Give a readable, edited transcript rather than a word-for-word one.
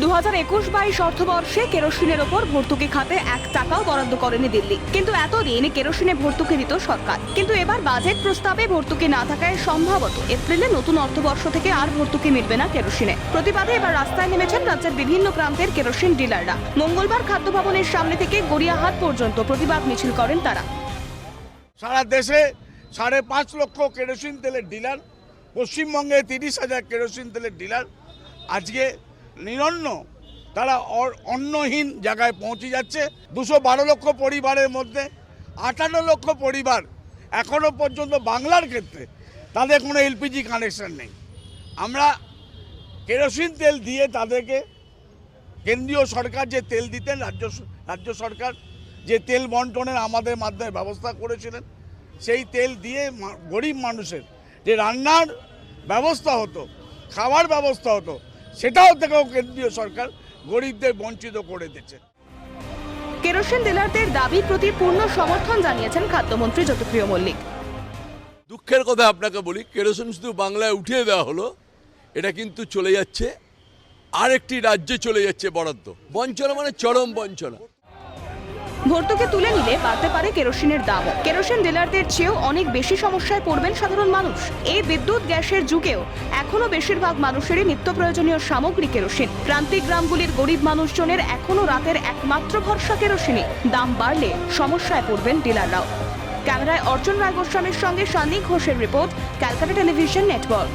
2021-22 অর্থবর্ষে কেরোসিনের ওপর ভর্তুকি খাতে 1 টাকাও বরাদ্দ করেনি দিল্লি। কিন্তু এতদিন কেরোসিনে ভর্তুকি দিত সরকার। কিন্তু এবার বাজেট প্রস্তাবে ভর্তুকি না থাকায় সম্ভবত এপ্রিলে নতুন অর্থবর্ষ থেকে আর ভর্তুকি মিলবে না কেরোসিনে। প্রতিবাদে এবার রাস্তায় নেমেছেন রাজ্যের বিভিন্ন প্রান্তের কেরোসিন ডিলাররা। মঙ্গলবার খাদ্য ভবনের সামনে থেকে গড়িয়াহাট পর্যন্ত প্রতিবাদ মিছিল করেন তারা। সারা দেশে 5.5 লক্ষ কেরোসিন তেলের ডিলার, পশ্চিমবঙ্গে 30,000 কেরোসিন তেলের ডিলার আজকে নিরন্ন তারা অন্নহীন জায়গায় পৌঁছে যাচ্ছে। 212 লক্ষ পরিবারের মধ্যে 58 লক্ষ পরিবার এখনো পর্যন্ত বাংলার ক্ষেত্রে তাদের কোনো এলপিজি কানেকশন নেই। আমরা কেরোসিন তেল দিয়ে তাদেরকে কেন্দ্রীয় সরকার যে তেল দিতেন, রাজ্য সরকার যে তেল বন্টনের আমাদের মাধ্যমে ব্যবস্থা করেছিলেন, সেই তেল দিয়ে গরিব মানুষের যে রান্নার ব্যবস্থা হতো, খাওয়ার ব্যবস্থা হতো, সেটাও থেকেও কেন্দ্রীয় সরকার গরিবদের বঞ্চিত করে দিচ্ছে। কেরোসিন ডিলারদের দাবির প্রতি পূর্ণ সমর্থন জানিয়েছেন খাদ্যমন্ত্রী জ্যোতিপ্রিয় মল্লিক। দুঃখের কথা আপনাকে বলি, কেরোসিন শুধু বাংলায় উঠিয়ে দেওয়া হলো, এটা কিন্তু চলে যাচ্ছে আরেকটি রাজ্যে চলে যাচ্ছে বরাদ্দ। বঞ্চনা মানে চরম বঞ্চনা। ভর্তুকি তুলে নিলে বাড়তে পারে কেরোসিনের দাম। কেরোসিন ডিলারদের চেয়েও অনেক বেশি সমস্যায় পড়বেন সাধারণ মানুষ। এই বিদ্যুৎ গ্যাসের যুগেও এখনো বেশিরভাগ মানুষেরই নিত্য প্রয়োজনীয় সামগ্রী কেরোসিন। প্রান্তিক গ্রামগুলির গরিব মানুষজনের এখনো রাতের একমাত্র ভরসা কেরোসিনই। দাম বাড়লে সমস্যায় পড়বেন ডিলাররাও। ক্যামেরায় অর্চন রায় গোস্বামীর সঙ্গে সান্নি ঘোষের রিপোর্ট, ক্যালকাটা টেলিভিশন নেটওয়ার্ক।